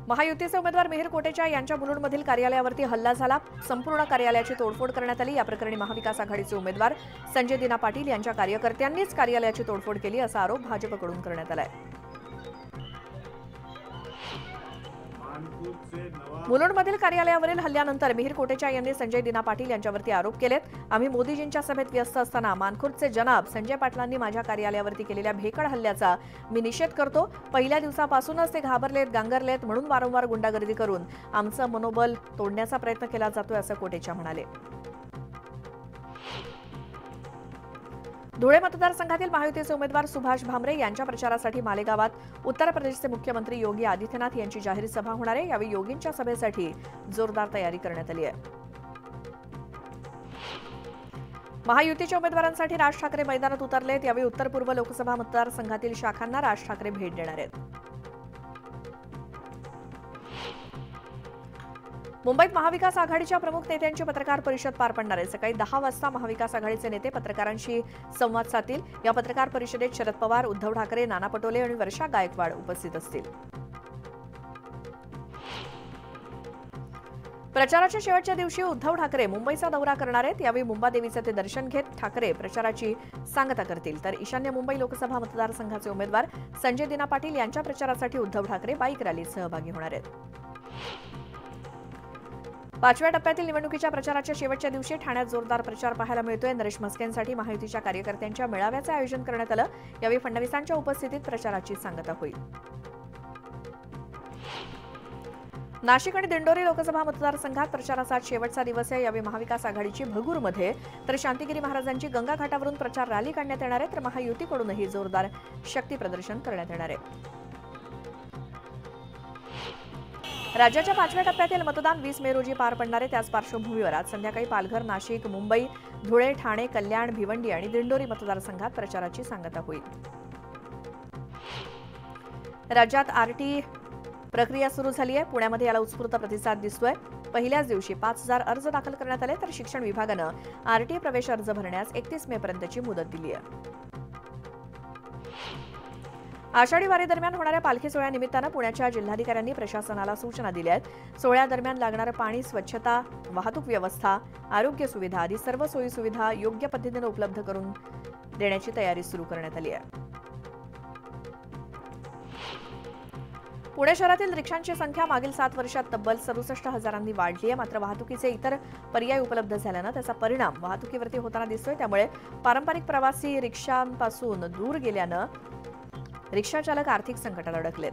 महायुतीचे उमेदवार मिहिर कोटेचा यांच्या मुलुंडमधील कार्यालयावरती हल्ला झाला। संपूर्ण कार्यालयाची तोडफोड करण्यात आली। या प्रकरणी महाविकास आघाडीचे उमेदवार संजय दिना पाटील यांच्या कार्यकर्त्यांनीच कार्यालयाची तोडफोड केली असा आरोप भाजपकडून करण्यात आलाय। मुलुंडमधील कार्यालयावरील हल्ल्यानंतर मिहिर कोटेचा यांनी संजय दिना पाटील यांच्यावरती आरोप केलेत। आम्ही मोदीजींच्या सभेत व्यस्त असताना मानखुर्दचे जनाब संजय पाटलांनी माझ्या कार्यालयावरती केलेल्या भेकड हल्ल्याचा मी निषेध करतो। पहिल्या दिवसापासूनच ते घाबरलेत, गांगरलेत म्हणून वारंवार गुंडागर्दी करून आमचं मनोबल तोडण्याचा प्रयत्न केला जातोय असं कोटेचा म्हणाले। धुळे मतदारसंघातील महायुतीचे उमेदवार सुभाष भामरे यांच्या प्रचारासाठी मालेगावात उत्तर प्रदेशचे मुख्यमंत्री योगी आदित्यनाथ यांची जाहीर सभा होणार आहे। यावेळी योगींच्या सभेसाठी जोरदार तयारी करण्यात आली आहे। महायुतीच्या उमेदवारांसाठी राज ठाकरे मैदानात उतरलेत। यावेळी उत्तर पूर्व लोकसभा मतदारसंघातील शाखांना राज ठाकरे भेट देणार आहेत। मुंबईत महाविकास आघाडीच्या प्रमुख नेत्यांची पत्रकार परिषद पार पडणार आहे। सकाळी 10 वाजता महाविकास आघाडीचे नेते पत्रकारांशी संवाद साधतील। या पत्रकार परिषदेत शरद पवार, उद्धव ठाकरे, नाना पटोले आणि वर्षा गायकवाड उपस्थित असतील। प्रचाराच्या शेवटच्या दिवशी उद्धव ठाकरे मुंबईचा दौरा करणार आहेत। यावेळी मुंबादेवीचे ते दर्शन घेत ठाकरे प्रचाराची सांगता करतील। तर ईशान्य मुंबई लोकसभा मतदारसंघाचे उमेदवार संजय दिना पाटील यांच्या प्रचारासाठी उद्धव ठाकरे बाईक रॅलीत सहभागी होणार आहेत। 5व्या टप्प्यातील निवडणुकीच्या प्रचाराच्या शेवटच्या दिवशी ठाण्यात जोरदार प्रचार पाहायला मिळतोय। नरेश म्हस्केंसाठी महायुतीच्या कार्यकर्त्यांच्या मेळाव्याचे आयोजन करण्यात आलं। यावेळी फडणवीसांच्या उपस्थितीत प्रचाराची सांगता होईल। नाशिक आणि दिंडोरी लोकसभा मतदारसंघात प्रचाराचा शेवटचा दिवस आहे। यावेळी महाविकास आघाडीची भगूरमध्ये तर शांतिगिरी महाराजांची गंगा घाटावरून प्रचार रॅली काढण्यात येणार आहे। तर महायुतीकडूनही जोरदार शक्ती प्रदर्शन करण्यात येणार आहे। राज्याच्या 5व्या टप्प्यातील मतदान 20 मे रोजी पार पडणार आहे। त्याच पार्श्वभूमीवर आज संध्याकाळी पालघर, नाशिक, मुंबई, धुळे, ठाणे, कल्याण, भिवंडी आणि दिंडोरी मतदारसंघात प्रचाराची सांगता होईल। राज्यात आरटी प्रक्रिया सुरू झाली आहे। पुण्यामध्ये याला उत्स्फूर्त प्रतिसाद दिसतोय। पहिल्याच दिवशी 5000 अर्ज दाखल करण्यात आले। तर शिक्षण विभागानं आरटी प्रवेश अर्ज भरण्यास 31 मे पर्यंतची मुदत दिली आहे। आषाढी वारी दरम्यान होणाऱ्या पालखी सोहळ्यानिमित्तानं पुण्याच्या जिल्हाधिकाऱ्यांनी प्रशासनाला सूचना दिल्या आहेत। सोहळ्यादरम्यान लागणारं पाणी, स्वच्छता, वाहतूक व्यवस्था, आरोग्य सुविधा आदी सर्व सोयी सुविधा योग्य पद्धतीने उपलब्ध करून देण्याची तयारी सुरू करण्यात आली आहे। पुणे शहरातील रिक्षांची संख्या मागील 7 वर्षात तब्बल 67,000 वाढली आहे। मात्र वाहतुकीचे इतर पर्याय उपलब्ध झाल्यानं त्याचा परिणाम वाहतुकीवरती होताना दिसतोय। त्यामुळे पारंपरिक प्रवासी रिक्षांपासून दूर गेल्यानं रिक्षाचालक आर्थिक संकटात अडकलेत।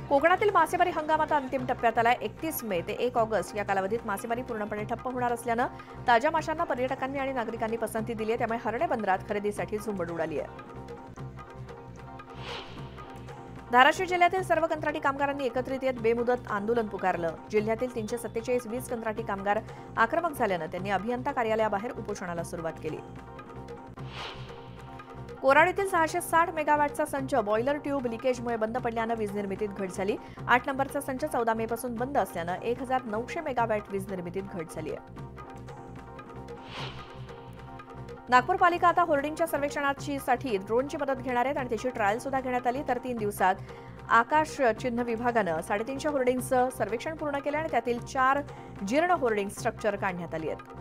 कोकणातील मासेमारी हंगाम आता अंतिम टप्प्यात आलाय। 31 मे ते 1 ऑगस्ट या कालावधीत मासेमारी पूर्णपणे ठप्प होणार असल्यानं ताज्या माशांना पर्यटकांनी आणि नागरिकांनी पसंती दिली आहे। त्यामुळे हर्णे बंदरात खरेदीसाठी झुंबड उडाली आहे। धाराशिव जिल्ह्यातील सर्व कंत्राटी कामगारांनी एकत्रित येत बेमुदत आंदोलन पुकारलं। जिल्ह्यातील 347 वीज कंत्राटी कामगार आक्रमक झाल्यानं त्यांनी अभियंता कार्यालयाबाहेर उपोषणाला सुरुवात केली। कोराडीतील 660 मेगावॅटचा संच बॉयलर ट्यूब लिकेजमुळे बंद पडल्यानं वीज निर्मितीत घट झाली। 8 नंबरचा संच 14 मे पासून बंद असल्यानं 1900 मेगावॅट वीज निर्मितीत घट झाली आहे। नागपूर पालिका आता होर्डिंगच्या सर्वेक्षणासाठी ड्रोनची मदत घेणार आहेत आणि त्याची ट्रायल सुद्धा घेण्यात आली। तर 3 दिवसात आकाश चिन्ह विभागानं 350 होर्डिंगचं सर्वेक्षण पूर्ण केलं आणि त्यातील 4 जीर्ण होर्डिंग स्ट्रक्चर काढण्यात आली आहेत।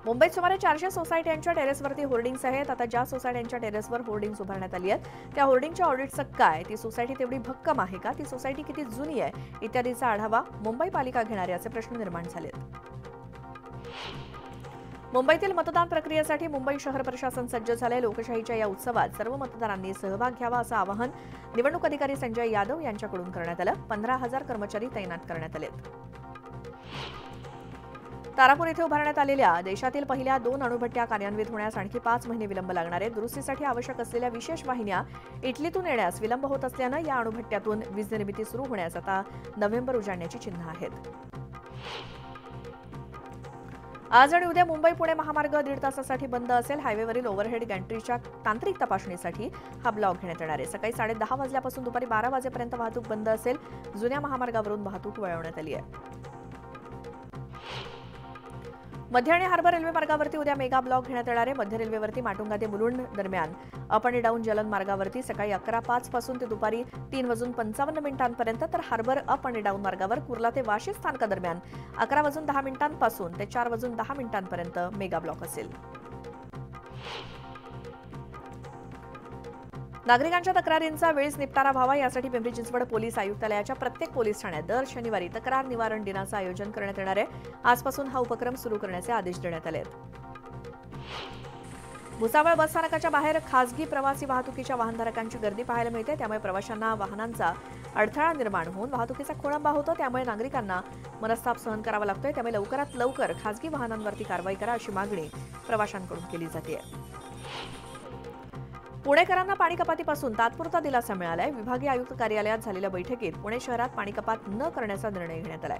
मुंबईत सुमारे 400 सोसायट्यांच्या टेरेसवरती होर्डिंग्स आहेत। आता ज्या सोसायट्यांच्या टेरेसवर होर्डिंग्स उभारण्यात आली आहेत त्या होर्डिंगच्या ऑडिटचं काय, ती सोसायटी तेवढी भक्कम आहे का, ती सोसायटी किती जुनी आहे इत्यादीचा आढावा मुंबई पालिका घेणार आहे असे प्रश्न निर्माण झालेत। मुंबईतील मतदान प्रक्रियेसाठी मुंबई शहर प्रशासन सज्ज झाले। लोकशाहीच्या या उत्सवात सर्व मतदारांनी सहभाग घ्यावा असं आवाहन निवडणूक अधिकारी संजय यादव यांच्याकडून करण्यात आलं। 15,000 कर्मचारी तैनात करण्यात आलेत। तारापूर येथे उभारण्यात आलेल्या देशातील पहिल्या 2 अणुभट्ट्या कार्यान्वित होण्यास आणखी 5 महिने विलंब लागणार आहे। दुरुस्तीसाठी आवश्यक असलेल्या विशेष वाहिन्या इटलीतून येण्यास विलंब होत असल्यानं या अणुभट्ट्यातून वीज निर्मिती सुरू होण्यास आता नोव्हेंबर उजाडण्याची चिन्ह आहेत। आज आणि उद्या मुंबई पुणे महामार्ग 1.5 तासासाठी बंद असेल। हायवेवरील ओव्हरहेड गॅन्ट्रीच्या तांत्रिक तपासणीसाठी हा ब्लॉक घेण्यात येणार आहे। सकाळी 10:30 वाजल्यापासून दुपारी 12 वाजेपर्यंत वाहतूक बंद असेल। जुन्या महामार्गावरून वाहतूक वळवण्यात आली आहे। मध्य आणि हार्बर रेल्वे मार्गावरती उद्या मेगा ब्लॉक घेण्यात येणार आहे. मध्य रेल्वेवरती माटुंगा ते मुलुंड दरम्यान अप आणि डाऊन जलद मार्गावरती सकाळी 11:05 पासून ते दुपारी 3:55 तर हार्बर अप आणि डाऊन मार्गावर कुर्ला ते वाशी स्थानकादरम्यान 11:10 पासून ते 4:10 मेगा ब्लॉक असेल. नागरिकांच्या तक्रारींचा वेळीच निपटारा व्हावा यासाठी पिंपरी चिंचवड पोलीस आयुक्तालयाच्या प्रत्येक पोलीस ठाण्यात दर शनिवारी तक्रार निवारण दिनाचं आयोजन करण्यात येणार आहे. आजपासून हा उपक्रम सुरू करण्याचे आदेश देण्यात आले आहेत. भुसावळ बस स्थानकाच्या बाहेर खासगी प्रवासी वाहतुकीच्या वाहनधारकांची गर्दी पाहायला मिळते. त्यामुळे प्रवाशांना वाहनांचा अडथळा निर्माण होऊन वाहतुकीचा खोळंबा होतो. त्यामुळे नागरिकांना मनस्ताप सहन करावा लागतोय. त्यामुळे लवकरात लवकर खासगी वाहनांवरती कारवाई करा अशी मागणी प्रवाशांकडून केली जाते. पुणेकरांना पाणी कपातीपासून तात्पुरता दिलासा मिळालाय. विभागीय आयुक्त कार्यालयात झालेल्या बैठकीत पुणे शहरात पाणी कपात न करण्याचा निर्णय घेण्यात आलाय.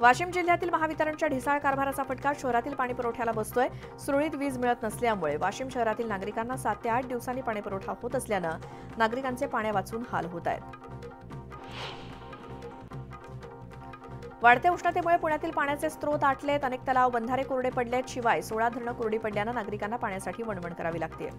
वाशिम जिल्ह्यातील महावितरणच्या ढिसाळ कारभाराचा फटका शहरातील पाणी पुरवठ्याला बसतोय. सुरळीत वीज मिळत नसल्यामुळे वाशिम शहरातील नागरिकांना 7 ते 8 दिवसांनी पाणी पुरवठा होत असल्यानं नागरिकांचे पाण्या वाचून हाल होत आहेत. वाढत्या उष्णतेमुळे पुण्यातील पाण्याचे स्रोत आटलेत. अनेक तलाव बंधारे कोरडे पडलेत. शिवाय 16 धरणं कोरडी पडल्यानं नागरिकांना पाण्यासाठी वणवण करावी लागते.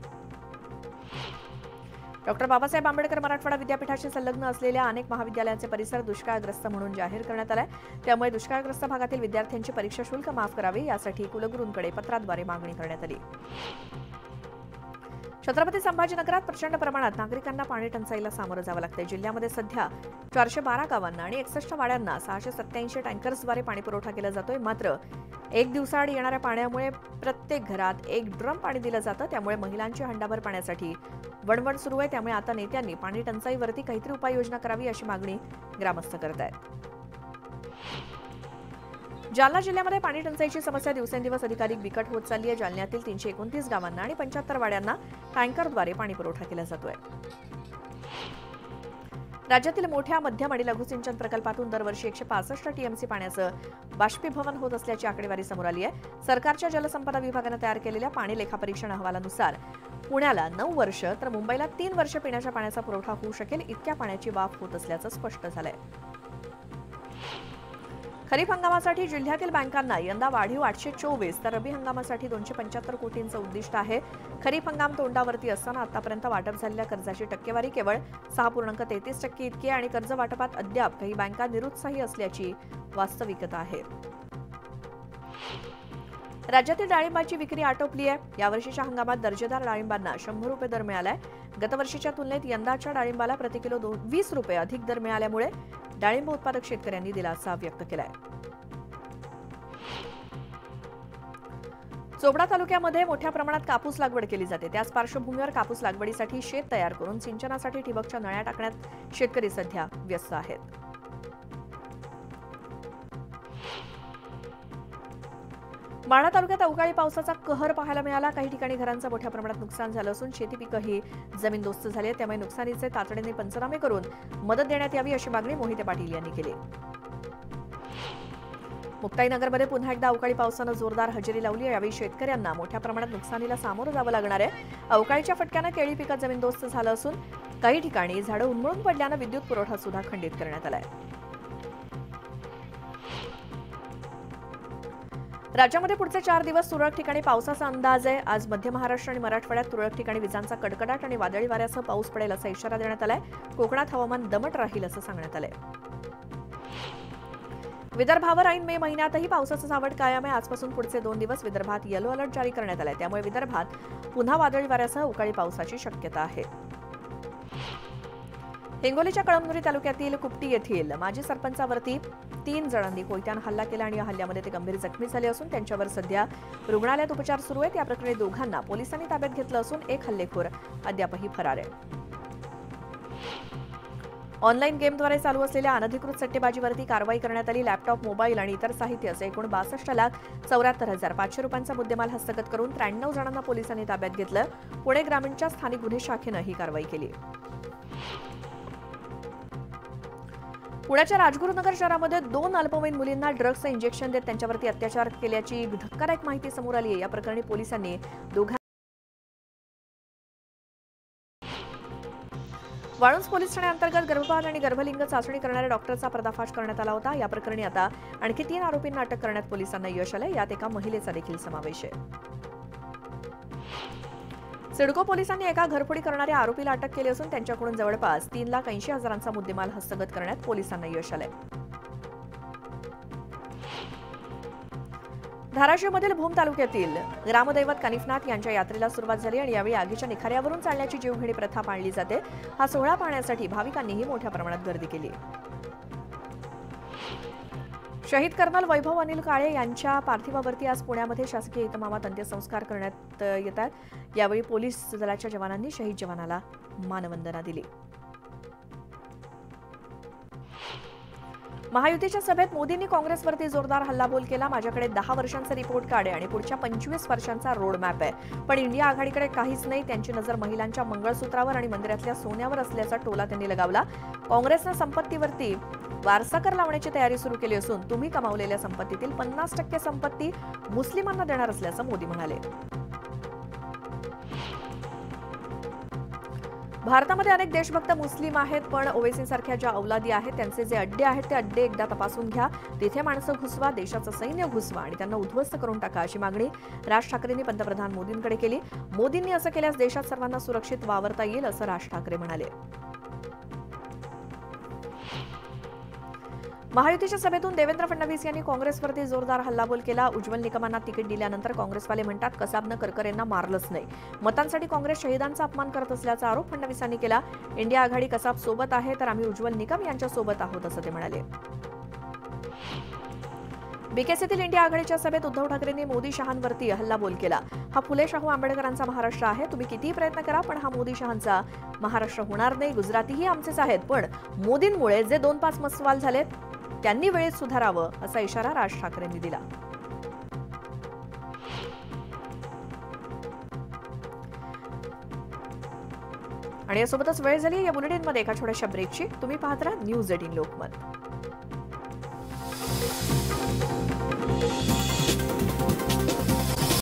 डॉ. बाबासाहेब आंबेडकर मराठवाडा विद्यापीठाशी संलग्न असलेल्या अनेक महाविद्यालयांचे परिसर दुष्काळग्रस्त म्हणून जाहीर करण्यात आलाय. त्यामुळे दुष्काळग्रस्त भागातील विद्यार्थ्यांची परीक्षा शुल्क माफ करावे यासाठी कुलगुरूंकडे पत्राद्वारे मागणी करण्यात आली. छत्रपती संभाजीनगरात प्रचंड प्रमाणात नागरिकांना पाणी टंचाईला सामोरं जावं लागतंय. जिल्ह्यामध्ये सध्या 412 गावांना आणि 61 वाड्यांना 687 टँकर्सद्वारे पाणी पुरवठा केला जातोय. मात्र एक दिवसाआड येणाऱ्या पाण्यामुळे प्रत्येक घरात 1 ड्रम पाणी दिलं जातं. त्यामुळे महिलांची हंडाभर पाण्यासाठी वणवण सुरू आहे. त्यामुळे आता नेत्यांनी पाणी टंचाईवरती काहीतरी उपाययोजना करावी अशी मागणी ग्रामस्थ करत आहेत. जालना जिल्ह्यामध्ये पाणी टंचाईची समस्या दिवसेंदिवस अधिकाधिक बिकट होत चालली आहे. जालन्यातील 329 गावांना आणि 75 वाड्यांना टँकरद्वारे पाणी पुरवठा केला जातोय. राज्यातील मोठ्या मध्यम आणि लघु सिंचन प्रकल्पातून दरवर्षी 165 टीएमसी पाण्याचं बाष्पीभवन होत असल्याची आकडेवारी समोर आली आहे. सरकारच्या जलसंपदा विभागानं तयार केलेल्या पाणी लेखापरीक्षण अहवालानुसार पुण्याला 9 वर्ष तर मुंबईला 3 वर्ष पिण्याच्या पाण्याचा पुरवठा होऊ शकेल इतक्या पाण्याची वाफ होत असल्याचं स्पष्ट झालंय. खरीप हंगामासाठी जिल्ह्यातील बँकांना यंदा वाढीव 824 तर रबी हंगामासाठी 275 कोटींचं उद्दिष्ट आहे. खरीप हंगाम तोंडावरती असताना आतापर्यंत वाटप झालेल्या कर्जाची टक्केवारी केवळ 6.33% इतकी आणि कर्ज वाटपात अद्याप काही बँका निरुत्साही असल्याची वास्तविकता आहे. राज्यातील डाळिंबाची विक्री आटोपली आहे. यावर्षीच्या हंगामात दर्जेदार डाळिंबांना 100 रुपये दर मिळालाय. गतवर्षीच्या तुलनेत यंदाच्या डाळिंबाला प्रतिकिलो 20 रुपये अधिक दर मिळाल्यामुळे डाळिंब उत्पादक शेतकऱ्यांनी दिलासा व्यक्त केलाय. चोपडा तालुक्यामध्ये मोठ्या प्रमाणात कापूस लागवड केली जाते. त्याच पार्श्वभूमीवर कापूस लागवडीसाठी शेत तयार करून सिंचनासाठी ठिबकच्या नळ्या टाकण्यात शेतकरी सध्या व्यस्त आहेत. माढा तालुक्यात अवकाळी पावसाचा कहर पाहायला मिळाला. काही ठिकाणी घरांचं मोठ्या प्रमाणात नुकसान झालं असून शेती पिकंही जमीनदोस्त झाली आहे. त्यामुळे नुकसानीचे तातडीने पंचनामे करून मदत देण्यात यावी अशी मागणी मोहिते पाटील यांनी केली. मुक्ताईनगरमध्ये पुन्हा एकदा अवकाळी पावसानं जोरदार हजेरी लावली आहे. यावेळी शेतकऱ्यांना मोठ्या प्रमाणात नुकसानीला सामोरं जावं लागणार आहे. अवकाळीच्या फटक्यानं केळी पिकात जमीनदोस्त झालं असून काही ठिकाणी झाडं उन्मळून पडल्यानं विद्युत पुरवठा सुद्धा खंडित करण्यात आलाय. राज्यामध्ये पुढचे 4 दिवस तुरळक ठिकाणी पावसाचा अंदाज आहे. आज मध्य महाराष्ट्र आणि मराठवाड्यात तुरळक ठिकाणी विजांचा कडकडाट आणि वादळी वाऱ्यासह पाऊस पडेल असा इशारा देण्यात आलाय. कोकणात हवामान दमट राहील असं सांगण्यात आलंय. विदर्भावर ऐन मे महिन्यातही पावसाचं सावट कायम आहे. आजपासून पुढचे 2 दिवस विदर्भात येलो अलर्ट जारी करण्यात आलाय. त्यामुळे विदर्भात पुन्हा वादळी वाऱ्यासह अवकाळी पावसाची शक्यता आहे. हिंगोलीच्या कळमनुरी तालुक्यातील कुपटी येथील माजी सरपंचावरती 3 जणांनी कोयत्यानं हल्ला केला आणि या हल्ल्यामध्ये ते गंभीर जखमी झाले असून त्यांच्यावर सध्या रुग्णालयात उपचार सुरू आहेत. या प्रकरणी दोघांना पोलिसांनी ताब्यात घेतलं असून एक हल्लेखोर अद्यापही फरार आहे. ऑनलाईन गेमद्वारे चालू असलेल्या अनधिकृत सट्टेबाजीवरती कारवाई करण्यात आली. लॅपटॉप, मोबाईल आणि इतर साहित्य असे एकूण 62,74,500 रुपयांचा मुद्देमाल हस्तगत करून 93 जणांना पोलिसांनी ताब्यात घेतलं. पुणे ग्रामीणच्या स्थानिक गुन्हे शाखेनं ही कारवाई केली. पुण्याच्या राजगुरुनगर शहरामध्ये 2 अल्पवयीन मुलींना ड्रग्सचं इंजेक्शन देत त्यांच्यावरती अत्याचार केल्याची धक्कादायक माहिती समोर आली आहे. या प्रकरणी पोलिसांनी वाळूंज पोलीस ठाण्याअंतर्गत गर्भपात आणि गर्भलिंग चाचणी करणाऱ्या डॉक्टरचा पर्दाफाश करण्यात आला होता. या प्रकरणी आता आणखी 3 आरोपींना अटक करण्यात पोलिसांना यश आलंय. यात एका महिलेचा देखील समावेश आहे. सिडको पोलिसांनी एका घरफोडी करणाऱ्या आरोपीला अटक केली असून त्यांच्याकडून जवळपास 3,80,000चा मुद्देमाल हस्तगत करण्यात पोलिसांना यश आलंय. धाराशिवमधील भूम तालुक्यातील ग्रामदैवत कानिफनाथ यांच्या यात्रेला सुरुवात झाली आणि यावेळी आगीच्या निखाऱ्यावरून चालण्याची जीवघेणी प्रथा पाळली जाते. हा सोहळा पाहण्यासाठी भाविकांनीही मोठ्या प्रमाणात गर्दी केली. शहीद कर्नल वैभव अनिल काळे यांच्या पार्थिवावरती आज पुण्यामध्ये शासकीय इतमामात अंत्यसंस्कार करण्यात येतात. यावेळी पोलीस दलाच्या जवानांनी शहीद जवानाला मानवंदना दिली. महायुतीच्या सभेत मोदींनी काँग्रेसवरती जोरदार हल्लाबोल केला. माझ्याकडे 10 वर्षांचा रिपोर्ट कार्ड आहे आणि पुढच्या 25 वर्षांचा रोड मॅप आहे, पण इंडिया आघाडीकडे काहीच नाही. त्यांची नजर महिलांच्या मंगळसूत्रावर आणि मंदिरातल्या सोन्यावर असल्याचा टोला त्यांनी लगावला. काँग्रेसनं संपत्तीवरती वारसा कर लावण्याची तयारी सुरू केली असून तुम्ही कमावलेल्या संपत्तीतील 50% संपत्ती मुस्लिमांना देणार असल्याचं मोदी म्हणाले. भारतामध्ये अनेक देशभक्त मुस्लिम आहेत, पण ओवैसींसारख्या ज्या औलादी आहेत त्यांचे जे अड्डे आहेत ते अड्डे एकदा तपासून घ्या. तिथे माणसं घुसवा, देशाचं सैन्य घुसवा आणि त्यांना उद्ध्वस्त करून टाका, अशी मागणी राज ठाकरेंनी पंतप्रधान मोदींकडे केली. मोदींनी असं केल्यास देशात सर्वांना सुरक्षित वावरता येईल, असं राज ठाकरे म्हणाले. महायुतीच्या सभेतून देवेंद्र फडणवीस यांनी काँग्रेसवरती जोरदार हल्लाबोल केला. उज्ज्वल निकमांना तिकीट दिल्यानंतर काँग्रेसवाले म्हणतात कसाबनं करकरेंना मारलंच नाही. मतांसाठी काँग्रेस शहीदांचा अपमान करत असल्याचा आरोप फडणवीसांनी केला. इंडिया आघाडी कसाब सोबत आहे तर आम्ही उज्ज्वल निकम यांच्या सोबत आहोत, असं ते म्हणाले. बीकेसीतील इंडिया आघाडीच्या सभेत उद्धव ठाकरेंनी मोदी शहांवरती हल्लाबोल केला. हा फुले शाहू आंबेडकरांचा महाराष्ट्र आहे. तुम्ही कितीही प्रयत्न करा पण हा मोदी शहांचा महाराष्ट्र होणार नाही. गुजरातीही आमचेच आहेत, पण मोदींमुळे जे 2-5 मस्वाल झालेत त्यांनी वेळेत सुधारावं, असा इशारा राज ठाकरेंनी दिला. आणि यासोबतच वेळ झाली या बुलेटिनमध्ये एका छोट्याशा ब्रेकची. तुम्ही पाहत राहा न्यूज 18 लोकमत.